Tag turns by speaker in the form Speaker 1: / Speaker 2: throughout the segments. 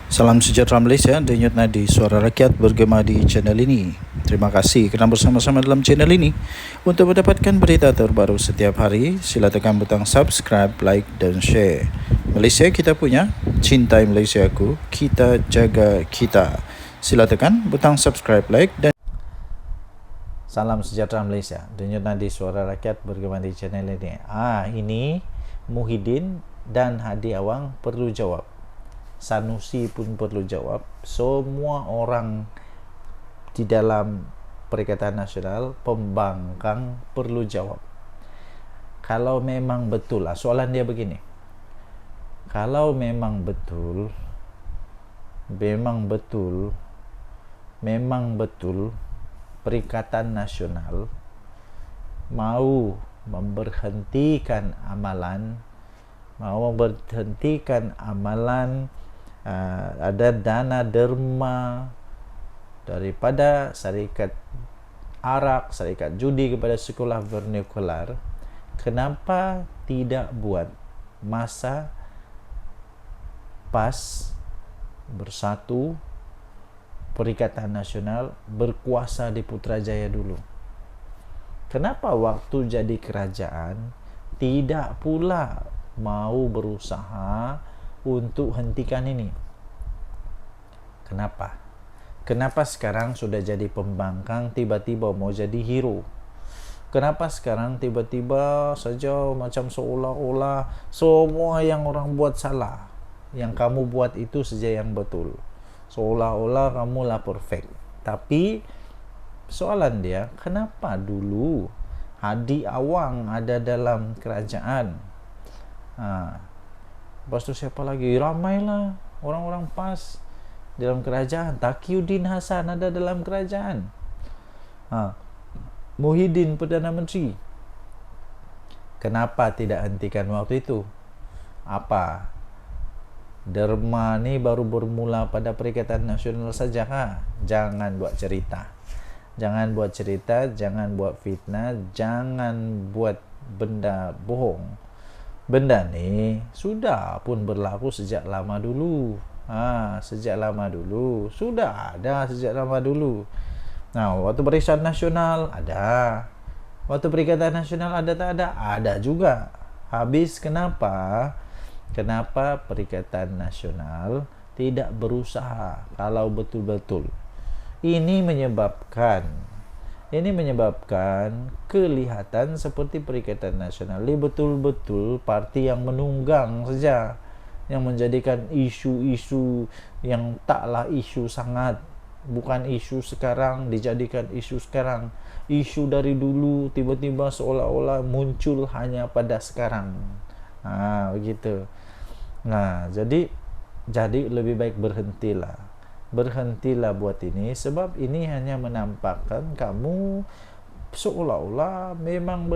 Speaker 1: Salam sejahtera Malaysia, denyut nadi suara rakyat bergema di channel ini. Terima kasih kerana bersama-sama dalam channel ini. Untuk mendapatkan berita terbaru setiap hari, sila tekan butang subscribe, like dan share. Malaysia kita punya, cintai Malaysia aku, kita jaga kita. Sila tekan butang subscribe, like dan Salam sejahtera Malaysia, denyut nadi suara rakyat bergema di channel ini. Ini Muhyiddin dan Hadi Awang perlu jawab. Sanusi pun perlu jawab. Semua orang di dalam Perikatan Nasional, pembangkang perlu jawab. Kalau memang betul, soalan dia begini. Kalau memang betul Perikatan Nasional mau memberhentikan amalan ada dana derma daripada syarikat arak, syarikat judi kepada sekolah vernikular, kenapa tidak buat masa PAS bersatu Perikatan Nasional berkuasa di Putrajaya dulu? Kenapa waktu jadi kerajaan tidak pula mau berusaha untuk hentikan ini? Kenapa sekarang sudah jadi pembangkang tiba-tiba mau jadi hero? Kenapa sekarang tiba-tiba saja macam seolah-olah semua yang orang buat salah, yang kamu buat itu saja yang betul, seolah-olah kamulah perfect? Tapi soalan dia, kenapa dulu Hadi Awang ada dalam kerajaan? Lepas tu siapa lagi? Ramailah orang-orang PAS dalam kerajaan. Taqiyuddin Hasan ada dalam kerajaan. Muhyiddin Perdana Menteri. Kenapa tidak hentikan waktu itu? Apa? Derma ni baru bermula pada Perikatan Nasional saja kah? Jangan buat cerita. Jangan buat fitnah, jangan buat benda bohong. Benda ni sudah pun berlaku sejak lama dulu. Sudah ada sejak lama dulu. Waktu Barisan Nasional ada. Waktu Perikatan Nasional ada tak ada? Ada juga. Habis kenapa Perikatan Nasional tidak berusaha kalau betul-betul? Ini menyebabkan kelihatan seperti Perikatan Nasional ini betul-betul parti yang menunggang saja, yang menjadikan isu-isu yang taklah isu sangat, bukan isu sekarang dijadikan isu sekarang, isu dari dulu tiba-tiba seolah-olah muncul hanya pada sekarang. Begitu. Jadi lebih baik berhentilah buat ini, sebab ini hanya menampakkan kamu seolah-olah memang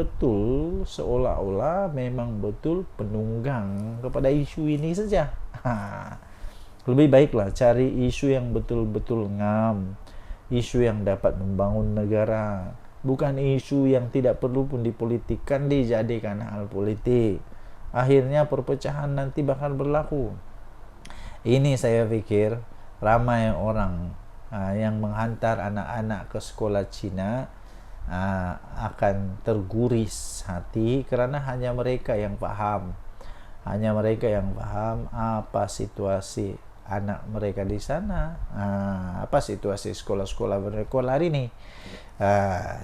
Speaker 1: betul penunggang kepada isu ini saja. Lebih baiklah cari isu yang betul-betul ngam, isu yang dapat membangun negara, bukan isu yang tidak perlu pun dipolitikkan, dijadikan hal politik. Akhirnya perpecahan nanti bakal berlaku. Ini saya pikir ramai orang yang menghantar anak-anak ke sekolah Cina akan terguris hati, kerana hanya mereka yang faham apa situasi anak mereka di sana, apa situasi sekolah-sekolah vernikular ini.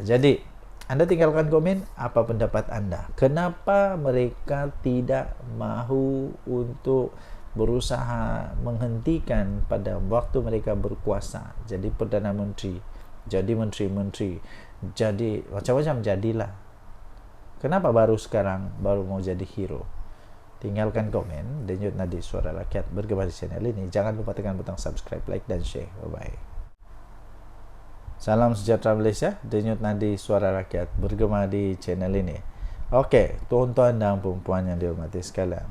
Speaker 1: Jadi Anda tinggalkan komen apa pendapat Anda. Kenapa mereka tidak mahu untuk berusaha menghentikan pada waktu mereka berkuasa, jadi Perdana Menteri, jadi Menteri-Menteri, jadi macam-macam jadilah. Kenapa baru sekarang baru mau jadi hero? Tinggalkan komen. Denyut nadi suara rakyat bergema di channel ini. Jangan lupa tekan butang subscribe, like dan share. Bye-bye. Salam sejahtera Malaysia, denyut nadi suara rakyat bergema di channel ini. Okey, tuan-tuan dan puan-puan yang dihormati sekalian,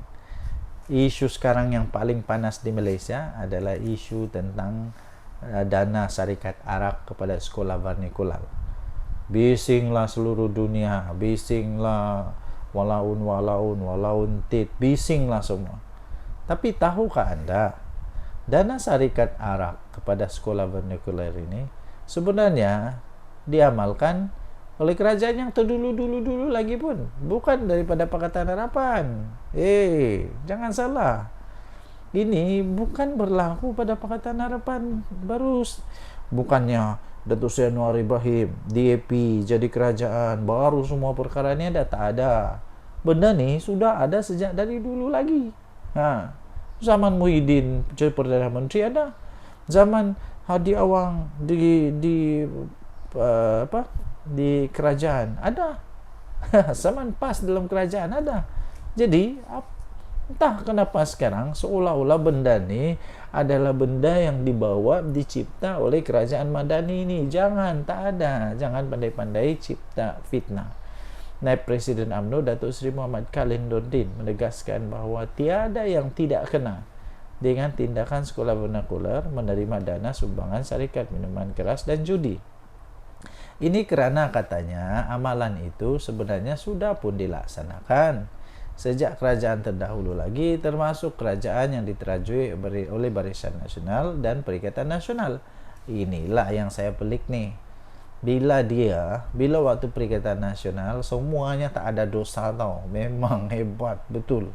Speaker 1: isu sekarang yang paling panas di Malaysia adalah isu tentang dana syarikat arak kepada sekolah vernikular. Bisinglah seluruh dunia, bisinglah walaun tit, bisinglah semua. Tapi tahukah anda Dana Syarikat Arak kepada sekolah vernakular ini sebenarnya diamalkan oleh kerajaan yang terdulu-dulu lagi pun, bukan daripada Pakatan Harapan. Jangan salah. Ini bukan berlaku pada Pakatan Harapan baru. Bukannya Datuk Seri Anwar Ibrahim DAP jadi kerajaan baru semua perkara ini ada, tak ada. Benda ni sudah ada sejak dari dulu lagi. Zaman Muhyiddin jadi Perdana Menteri ada. Zaman Hadi Awang di kerajaan ada. Zaman PAS dalam kerajaan ada. Jadi entah kenapa sekarang seolah-olah benda ni adalah benda yang dibawa dicipta oleh kerajaan Madani ini. Jangan, tak ada. Jangan pandai-pandai cipta fitnah. Naib Presiden UMNO Datuk Seri Muhammad Khalil Nordin menegaskan bahawa tiada yang tidak kena dengan tindakan sekolah vernakular menerima dana sumbangan syarikat minuman keras dan judi. Ini kerana katanya amalan itu sebenarnya sudah pun dilaksanakan sejak kerajaan terdahulu lagi, termasuk kerajaan yang diterajui oleh Barisan Nasional dan Perikatan Nasional. Inilah yang saya pelik nih. Bila waktu Perikatan Nasional semuanya tak ada dosa tau. Memang hebat betul.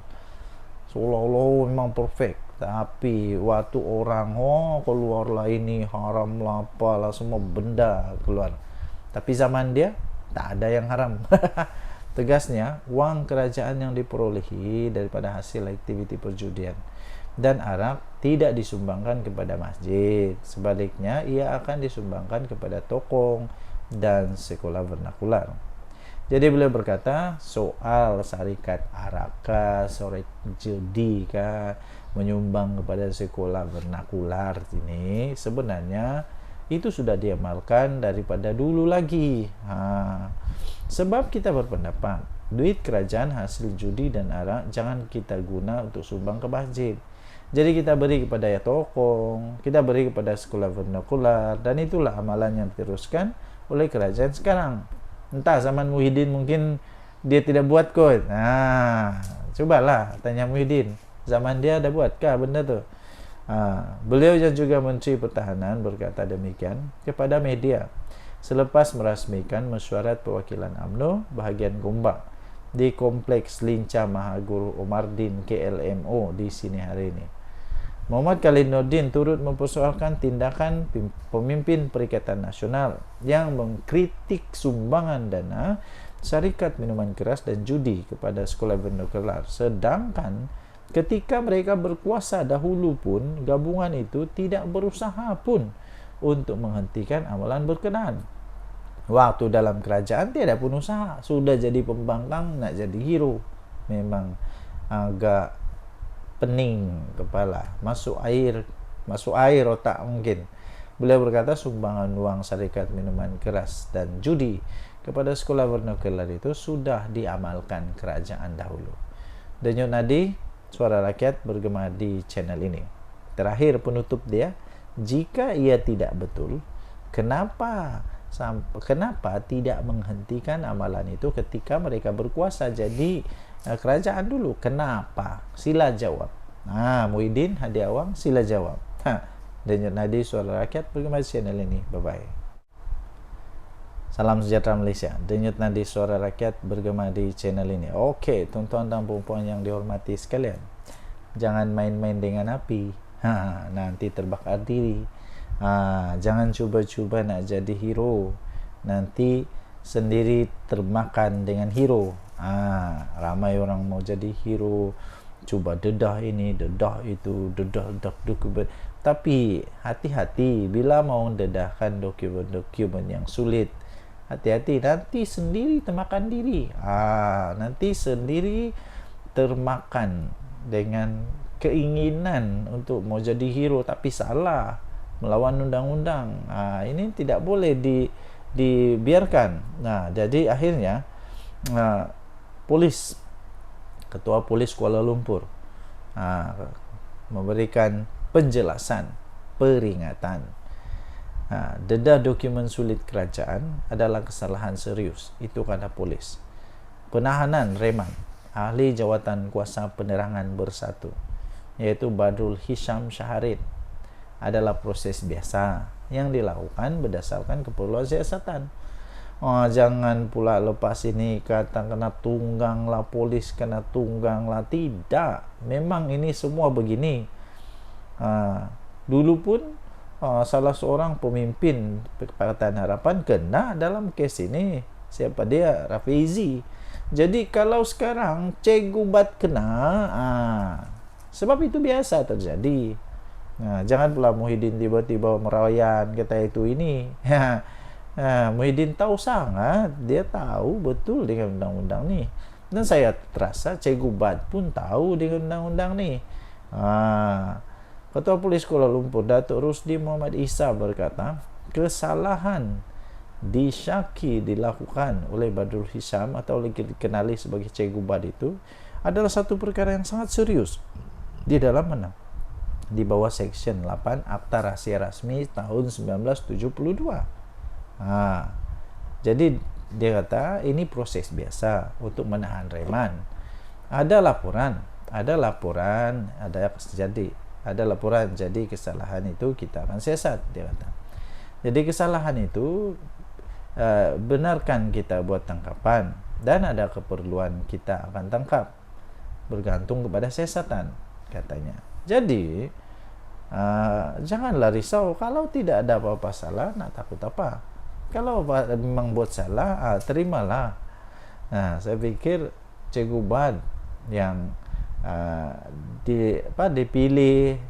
Speaker 1: Seolah-olah memang perfect. Tapi waktu orang keluarlah ini haram lah apalah, semua benda keluar. Tapi zaman dia tak ada yang haram. Tegasnya, wang kerajaan yang diperolehi daripada hasil aktiviti perjudian dan arak tidak disumbangkan kepada masjid. Sebaliknya, ia akan disumbangkan kepada tokong dan sekolah vernakular. Jadi beliau berkata, soal syarikat arak kah, syarikat judi kah, menyumbang kepada sekolah vernakular ini sebenarnya itu sudah diamalkan daripada dulu lagi. Sebab kita berpendapat, duit kerajaan hasil judi dan arak jangan kita guna untuk sumbang ke masjid. Jadi kita beri kepada tokong, kita beri kepada sekolah vernakular, dan itulah amalan yang diteruskan oleh kerajaan sekarang. Entah zaman Muhyiddin mungkin dia tidak buat kot. Cobalah tanya Muhyiddin, zaman dia ada buatkah benda tu? Beliau yang juga Menteri Pertahanan berkata demikian kepada media selepas merasmikan mesyuarat perwakilan UMNO bahagian Gombak di Kompleks Lincah Mahaguru Omardin KLMO di sini hari ini. Muhammad Khalil Nordin turut mempersoalkan tindakan pemimpin Perikatan Nasional yang mengkritik sumbangan dana syarikat minuman keras dan judi kepada sekolah vernakular. Sedangkan ketika mereka berkuasa dahulu pun, gabungan itu tidak berusaha pun untuk menghentikan amalan berkenaan. Waktu dalam kerajaan tiada pun usaha, sudah jadi pembangkang nak jadi hero. Memang agak pening kepala, masuk air otak mungkin. Beliau berkata sumbangan wang syarikat minuman keras dan judi kepada sekolah vernakular itu sudah diamalkan kerajaan dahulu. Denyut nadi suara rakyat bergema di channel ini. Terakhir penutup dia, jika ia tidak betul, kenapa tidak menghentikan amalan itu ketika mereka berkuasa jadi kerajaan dulu? Kenapa? Sila jawab. Muhyiddin, Hadi Awang, sila jawab. Denyut nadi suara rakyat bergema di channel ini. Bye bye. Salam sejahtera Malaysia. Denyut nadi suara rakyat bergema di channel ini. Okey, tuan-tuan dan puan-puan yang dihormati sekalian, jangan main-main dengan api. Nanti terbakar diri. Jangan cuba-cuba nak jadi hero, nanti sendiri termakan dengan hero. Ramai orang mau jadi hero, cuba dedah ini, dedah itu, dedah dokumen. Tapi hati-hati bila mau dedahkan dokumen yang sulit. Hati-hati, nanti sendiri termakan diri. Nanti sendiri termakan dengan keinginan untuk mau jadi hero, tapi salah, melawan undang-undang. Ini tidak boleh dibiarkan. Jadi akhirnya Ketua Polis Kuala Lumpur memberikan penjelasan, peringatan. Dedah dokumen sulit kerajaan adalah kesalahan serius. Itu kata polis. Penahanan reman ahli jawatan kuasa penerangan bersatu, iaitu Badrul Hisham Syaharit adalah proses biasa yang dilakukan berdasarkan keperluan siasatan. Jangan pula lepas ini kata kena tunggang lah, polis kena tunggang lah. Tidak, memang ini semua begini. Dulu pun salah seorang pemimpin Pakatan Harapan kena dalam kes ini. Siapa dia? Rafizi. Jadi kalau sekarang Cik Gubat kena, sebab itu biasa terjadi. Jangan pula Muhyiddin tiba-tiba merayan kata itu ini. Muhyiddin tahu sangat, dia tahu betul dengan undang-undang ni. Dan saya terasa Cik Gubat pun tahu dengan undang-undang ni. Ketua Polis Kuala Lumpur Datuk Rusdi Muhammad Isa berkata, kesalahan disyaki dilakukan oleh Badrul Hisham atau dikenali sebagai Cik Gubat itu adalah satu perkara yang sangat serius di dalam mana? Di bawah Seksyen 8 Akta Rahsia Rasmi tahun 1972. Jadi dia kata ini proses biasa untuk menahan reman. Ada laporan, ada laporan, jadi kesalahan itu kita akan siasat, dia kata. Jadi kesalahan itu benarkan kita buat tangkapan dan ada keperluan kita akan tangkap, bergantung kepada siasatan, katanya. Jadi janganlah risau kalau tidak ada apa-apa salah, nak takut apa? Kalau memang buat salah, terimalah. Saya pikir Cik Gubat yang dipilih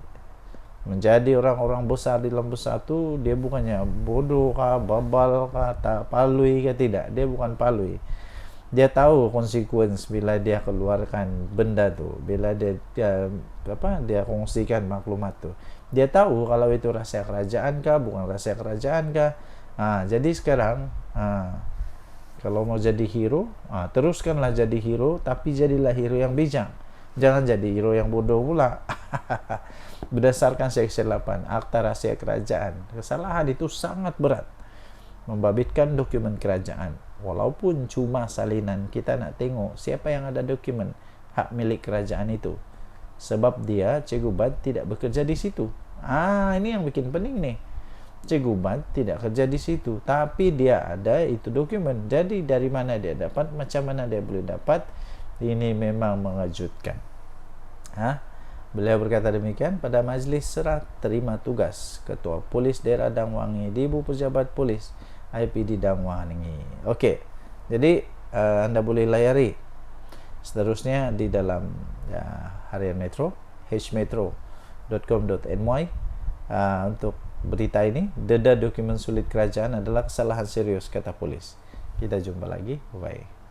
Speaker 1: menjadi orang-orang besar di dalam Bersatu, dia bukannya bodoh kah, babal kah, tak palui kah, tidak. Dia bukan palui. Dia tahu konsekuensi bila dia keluarkan benda tu, bila dia kongsikan maklumat tu. Dia tahu kalau itu rahsia kerajaan kah, bukan rahsia kerajaan kah. Jadi sekarang kalau mau jadi hero, teruskanlah jadi hero, tapi jadilah hero yang bijak. Jangan jadi hero yang bodoh pula. Berdasarkan Seksyen 8 Akta Rahsia Kerajaan, kesalahan itu sangat berat. Membabitkan dokumen kerajaan, walaupun cuma salinan, kita nak tengok siapa yang ada dokumen hak milik kerajaan itu. Sebab dia, Cik Gubat, tidak bekerja di situ. Ini yang bikin pening nih. Cik Gubat tidak kerja di situ, tapi dia ada itu dokumen. Jadi dari mana dia dapat, macam mana dia boleh dapat? Ini memang mengejutkan. Beliau berkata demikian pada majlis serah terima tugas Ketua Polis Daerah Dang Wangi di Ibu Pejabat Polis IPD Dang Wangi. Okey, jadi anda boleh layari seterusnya di dalam Harian Metro, hmetro.com.my untuk berita ini. Deda dokumen sulit kerajaan adalah kesalahan serius, kata polis. Kita jumpa lagi. Bye.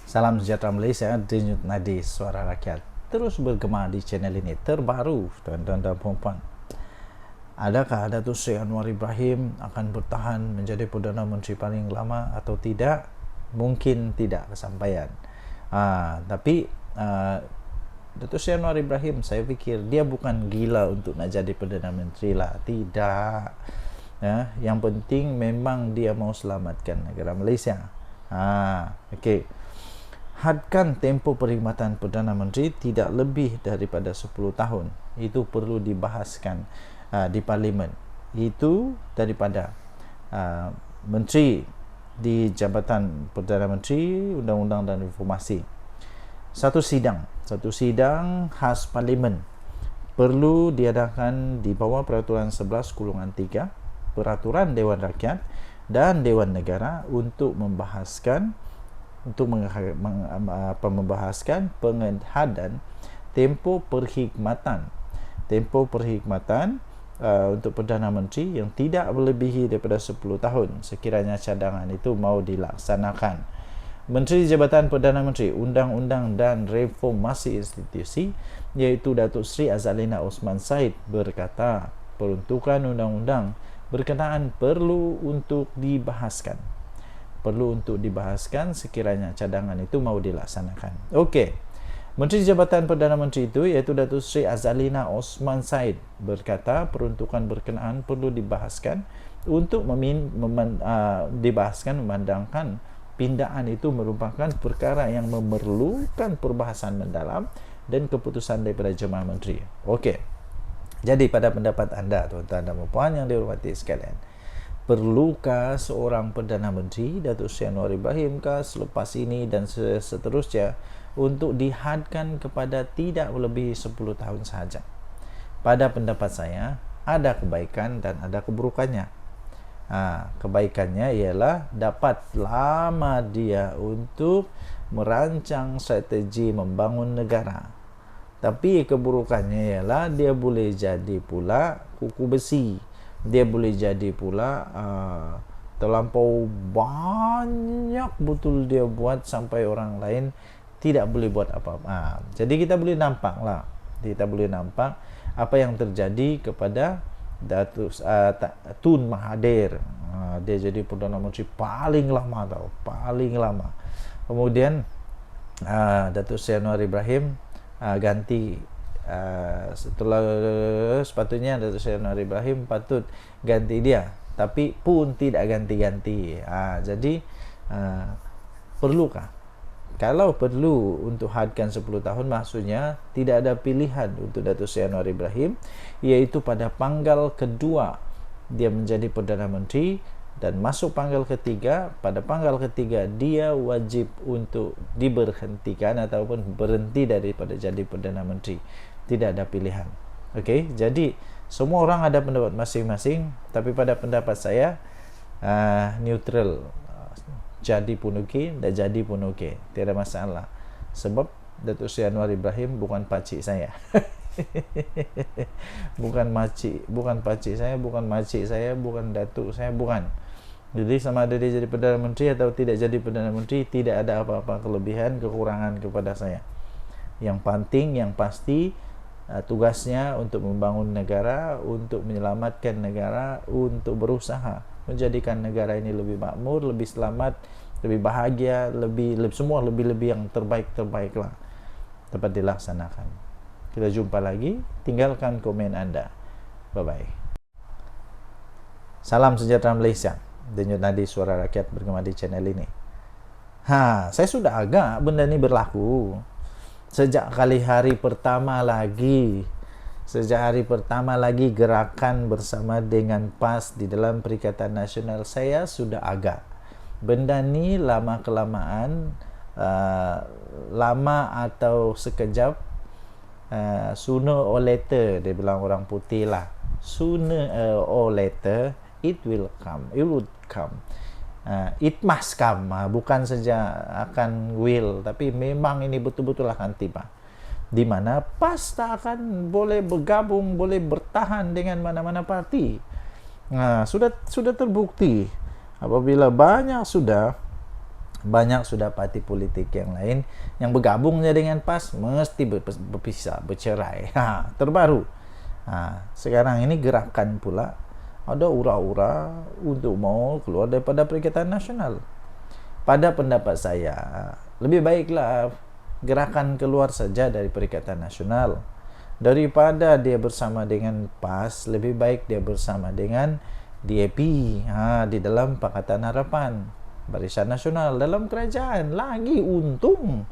Speaker 1: Salam sejahtera Malaysia, denyut nadi suara rakyat terus bergema di channel ini terbaru, tuan-tuan dan puan-puan. Adakah Datuk Seri Anwar Ibrahim akan bertahan menjadi Perdana Menteri paling lama atau tidak? Mungkin tidak kesampaian. Tapi Datuk Seri Anwar Ibrahim, saya fikir dia bukan gila untuk nak jadi Perdana Menteri lah. Tidak. Yang penting memang dia mau selamatkan negara Malaysia. Okey. Hadkan tempoh perkhidmatan Perdana Menteri tidak lebih daripada 10 tahun. Itu perlu dibahaskan di Parlimen. Itu daripada Menteri di Jabatan Perdana Menteri, Undang-Undang dan Informasi. Satu sidang khas Parlimen perlu diadakan di bawah Peraturan 11/3 Peraturan Dewan Rakyat dan Dewan Negara untuk membahaskan penghadaan tempoh perkhidmatan untuk Perdana Menteri yang tidak melebihi daripada 10 tahun sekiranya cadangan itu mau dilaksanakan. Menteri Jabatan Perdana Menteri, Undang-Undang dan Reformasi Institusi, iaitu Datuk Seri Azalina Osman Said, berkata peruntukan undang-undang berkenaan perlu untuk dibahaskan sekiranya cadangan itu mau dilaksanakan. Okey. Menteri Jabatan Perdana Menteri itu iaitu Datuk Seri Azalina Osman Said berkata peruntukan berkenaan perlu dibahaskan untuk dibahaskan memandangkan pindaan itu merupakan perkara yang memerlukan perbahasan mendalam dan keputusan daripada Jemaah Menteri. Okey. Jadi pada pendapat Anda, tuan-tuan dan puan yang dihormati sekalian, perlukah seorang Perdana Menteri, Datuk Seri Anwar Ibrahim selepas ini dan seterusnya untuk dihadkan kepada tidak melebihi 10 tahun sahaja? Pada pendapat saya, ada kebaikan dan ada keburukannya. Kebaikannya ialah dapat lama dia untuk merancang strategi membangun negara. Tapi keburukannya ialah dia boleh jadi pula kuku besi. Dia boleh jadi pula terlampau banyak betul dia buat sampai orang lain tidak boleh buat apa-apa. Jadi kita boleh nampak lah. Kita boleh nampak apa yang terjadi kepada Tun Mahathir. Dia jadi Perdana Menteri paling lama paling lama. Kemudian Datuk Seri Anwar Ibrahim ganti, setelah sepatutnya Datuk Seri Anwar Ibrahim patut ganti dia, tapi pun tidak ganti-ganti. Jadi perlukah? Kalau perlu untuk hadkan 10 tahun, maksudnya tidak ada pilihan untuk Datuk Seri Anwar Ibrahim, iaitu pada panggal kedua dia menjadi Perdana Menteri dan masuk panggal ketiga. Pada panggal ketiga dia wajib untuk diberhentikan ataupun berhenti daripada jadi Perdana Menteri. Tidak ada pilihan. Okey, jadi semua orang ada pendapat masing-masing, tapi pada pendapat saya neutral. Jadi pun okey, tak jadi pun okey, tiada masalah. Sebab Datuk Seri Anwar Ibrahim bukan pakcik saya. bukan pakcik saya, bukan makcik saya, bukan datuk saya, bukan. Jadi sama ada dia jadi Perdana Menteri atau tidak jadi Perdana Menteri, tidak ada apa-apa kelebihan kekurangan kepada saya. Yang penting, yang pasti, tugasnya untuk membangun negara, untuk menyelamatkan negara, untuk berusaha menjadikan negara ini lebih makmur, lebih selamat, lebih bahagia, lebih semua lebih yang terbaik lah dapat dilaksanakan. Kita jumpa lagi. Tinggalkan komen Anda. Bye bye. Salam sejahtera Malaysia. Denyut nadi suara rakyat bergema di channel ini. Saya sudah agak benda ini berlaku sejak hari pertama lagi. Sejak hari pertama lagi gerakan bersama dengan PAS di dalam Perikatan Nasional, saya sudah agak benda ni lama-kelamaan, lama atau sekejap, sooner or later, dia bilang orang putih lah, sooner or later it will come, it would come, it must come, bukan saja akan will, tapi memang ini betul-betul akan tiba, di mana PAS tak akan boleh bergabung, boleh bertahan dengan mana-mana parti. Sudah terbukti apabila banyak sudah parti politik yang lain yang bergabungnya dengan PAS mesti berpisah, bercerai. Terbaru. Sekarang ini gerakan pula ada ura-ura untuk mau keluar daripada Perikatan Nasional. Pada pendapat saya, lebih baiklah gerakan keluar saja dari Perikatan Nasional daripada dia bersama dengan PAS. Lebih baik dia bersama dengan DAP di dalam Pakatan Harapan, Barisan Nasional dalam kerajaan. Lagi untung.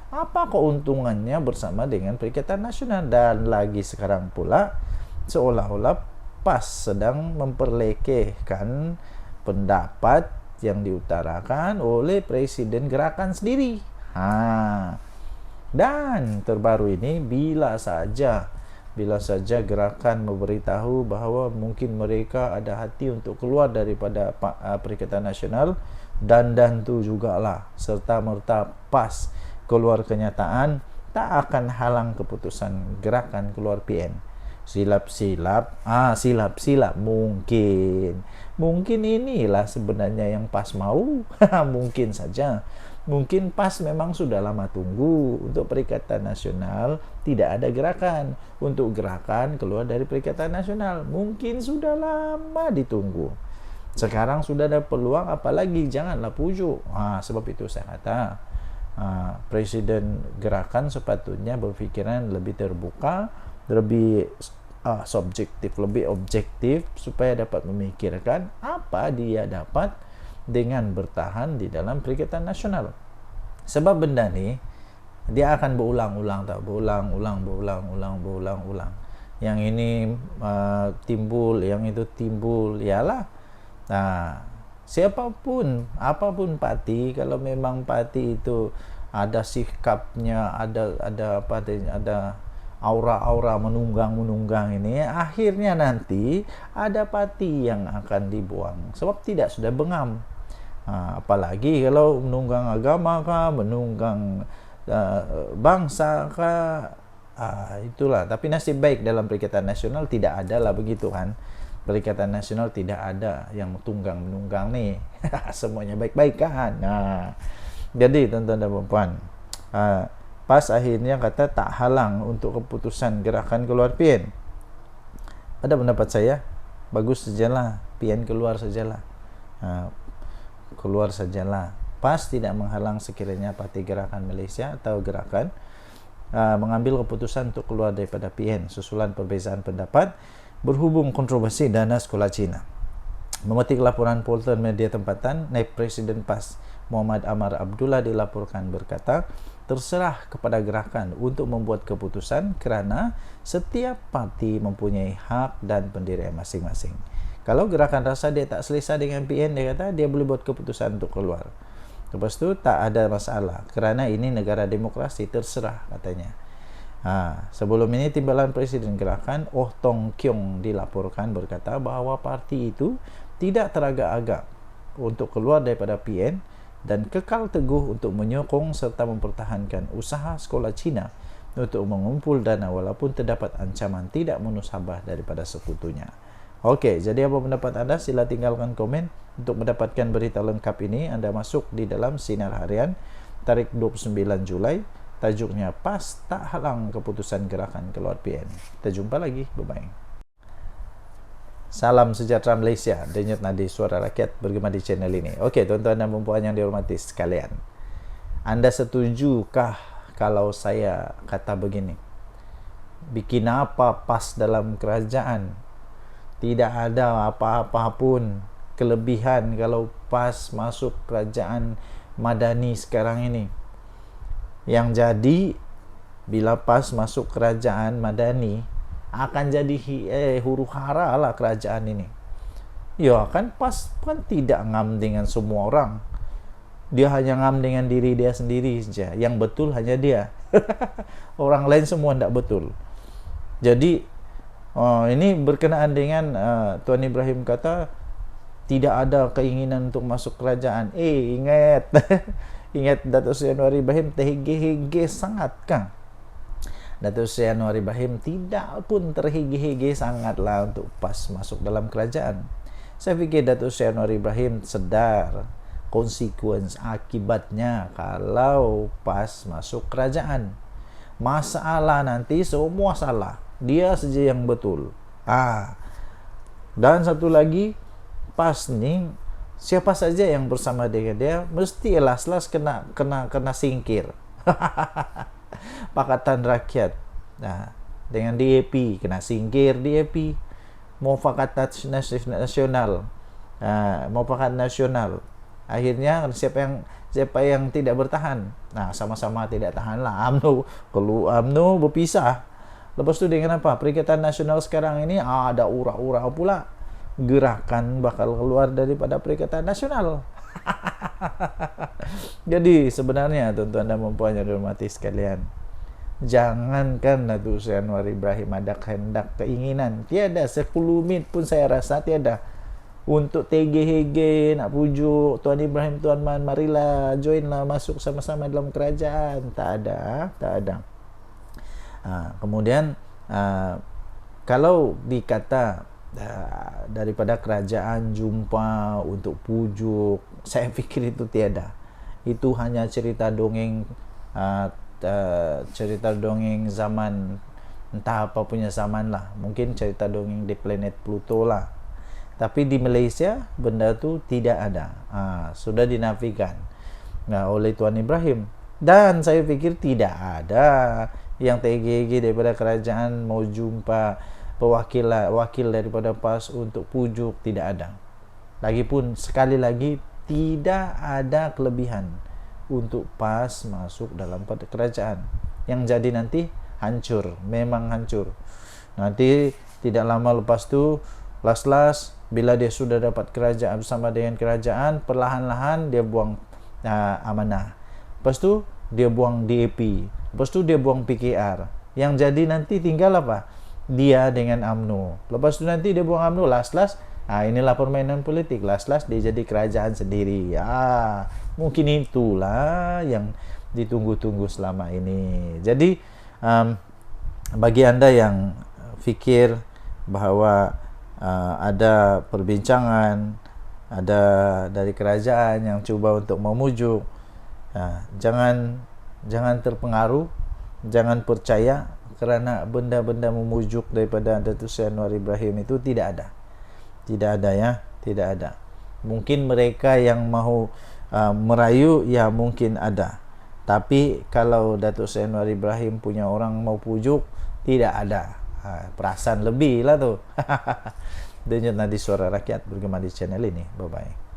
Speaker 1: Apa keuntungannya bersama dengan Perikatan Nasional? Dan lagi sekarang pula seolah-olah PAS sedang memperlekehkan pendapat yang diutarakan oleh Presiden Gerakan sendiri. Dan terbaru ini, bila saja gerakan memberitahu bahawa mungkin mereka ada hati untuk keluar daripada Perikatan Nasional, dan tu jugalah serta merta PAS keluar kenyataan, tak akan halang keputusan gerakan keluar PN. Silap-silap mungkin inilah sebenarnya yang PAS mau. Mungkin saja. Mungkin PAS memang sudah lama tunggu untuk Perikatan Nasional, tidak ada gerakan untuk gerakan keluar dari Perikatan Nasional. Mungkin sudah lama ditunggu. Sekarang sudah ada peluang, apalagi janganlah pujuk. Sebab itu saya kata Presiden gerakan sepatutnya berfikiran lebih terbuka, lebih subjektif, lebih objektif, supaya dapat memikirkan apa dia dapat dengan bertahan di dalam Perikatan Nasional. Sebab benda ni dia akan berulang-ulang. yang ini timbul, yang itu timbul, iyalah. Nah, siapapun, apapun parti, kalau memang parti itu ada sikapnya, ada apa, ada aura-aura menunggang ini, akhirnya nanti ada parti yang akan dibuang sebab tidak sudah bengam. Apalagi kalau menunggang agama kah, menunggang bangsa kah, itulah. Tapi nasib baik dalam Perikatan Nasional tidak ada lah begitu kan. Perikatan Nasional tidak ada yang tunggang menunggang nih. Semuanya baik-baik kan. Jadi tuan-tuan dan puan, pas akhirnya kata tak halang untuk keputusan gerakan keluar PN. Pada pendapat saya, bagus sajalah PN keluar sajalah. Keluar sajalah. PAS tidak menghalang sekiranya Parti Gerakan Malaysia atau gerakan mengambil keputusan untuk keluar daripada PN susulan perbezaan pendapat berhubung kontroversi dana sekolah Cina. Memetik laporan portal media tempatan, Naib Presiden PAS Muhammad Amar Abdullah dilaporkan berkata, terserah kepada gerakan untuk membuat keputusan kerana setiap parti mempunyai hak dan pendirian masing-masing. Kalau gerakan rasa dia tak selesa dengan PN, dia kata dia boleh buat keputusan untuk keluar. Lepas tu tak ada masalah kerana ini negara demokrasi, terserah katanya. Sebelum ini timbalan Presiden Gerakan Oh Tong Kiong dilaporkan berkata bahawa parti itu tidak teragak-agak untuk keluar daripada PN dan kekal teguh untuk menyokong serta mempertahankan usaha sekolah Cina untuk mengumpul dana walaupun terdapat ancaman tidak menusabah daripada sekutunya. Okey, jadi apa pendapat anda? Sila tinggalkan komen. Untuk mendapatkan berita lengkap ini, anda masuk di dalam Sinar Harian tarikh 29 Julai. Tajuknya PAS tak halang keputusan gerakan keluar PN. Kita jumpa lagi. Bye-bye. Salam sejahtera Malaysia. Denyut nadi suara rakyat bergema di channel ini. Okey, tuan-tuan dan puan yang dihormati sekalian. Anda setujukah kalau saya kata begini? Bikin apa PAS dalam kerajaan? Tidak ada apa-apa pun kelebihan kalau PAS masuk kerajaan Madani sekarang ini. Yang jadi, bila PAS masuk kerajaan Madani, akan jadi huru hara lah kerajaan ini. Ya kan, PAS kan tidak ngam dengan semua orang. Dia hanya ngam dengan diri dia sendiri saja. Yang betul hanya dia. Orang lain semua tidak betul. Jadi ini berkenaan dengan Tuan Ibrahim kata tidak ada keinginan untuk masuk kerajaan. Ingat ingat Datuk Seri Anwar Ibrahim terhege-hege sangat kan. Datuk Seri Anwar Ibrahim tidak pun terhege-hege sangatlah untuk PAS masuk dalam kerajaan. Saya fikir Datuk Seri Anwar Ibrahim sedar konsekuensi akibatnya kalau PAS masuk kerajaan. Masalah nanti semua salah. Dia saja yang betul. Dan satu lagi, PAS ni siapa saja yang bersama dengan dia mesti las-las kena singkir. Pakatan Rakyat. Dengan DAP kena singkir DAP. Mufakat Nasional. Mufakat Nasional. Akhirnya siapa yang tidak bertahan. Sama-sama tidak tahanlah. UMNO berpisah. Lepas tu dengan apa? Perikatan Nasional sekarang ini ada ura-ura pula. Gerakan bakal keluar daripada Perikatan Nasional. Jadi sebenarnya tuan-tuan dan puan yang dihormati sekalian, jangankan Datuk Seri Anwar Ibrahim ada kehendak, keinginan, tiada 10 minit pun saya rasa tiada untuk tege-hege nak pujuk Tuan Ibrahim, Tuan Man, marilah joinlah masuk sama-sama dalam kerajaan. Tak ada. Kemudian kalau dikata daripada kerajaan jumpa untuk pujuk, saya fikir itu tiada. Itu hanya cerita dongeng, cerita dongeng zaman entah apa punya zaman lah. Mungkin cerita dongeng di planet Pluto lah. Tapi di Malaysia benda tu tidak ada. Sudah dinafikan oleh Tuan Ibrahim. Dan saya fikir tidak ada yang TGG daripada kerajaan mau jumpa wakil daripada PAS untuk pujuk, tidak ada. Lagipun sekali lagi tidak ada kelebihan untuk PAS masuk dalam kerajaan. Yang jadi nanti hancur, memang hancur. Nanti tidak lama lepas tu, las-las bila dia sudah dapat kerajaan bersama dengan kerajaan, perlahan-lahan dia buang amanah. Lepas tu dia buang DAP. Lepas tu dia buang PKR. Yang jadi nanti tinggal apa? Dia dengan UMNO. Lepas tu nanti dia buang UMNO, las-las inilah permainan politik. Las-las dia jadi kerajaan sendiri. Mungkin itulah yang ditunggu-tunggu selama ini. Jadi bagi Anda yang fikir bahwa ada perbincangan, ada dari kerajaan yang cuba untuk memujuk, jangan terpengaruh, jangan percaya, kerana benda-benda memujuk daripada Datuk Seri Anwar Ibrahim itu tidak ada ya, tidak ada. Mungkin mereka yang mahu merayu, ya mungkin ada, tapi kalau Datuk Seri Anwar Ibrahim punya orang mau pujuk, tidak ada. Perasaan lebih lah tu. Denyut nadi suara rakyat bergema di channel ini. Bye bye.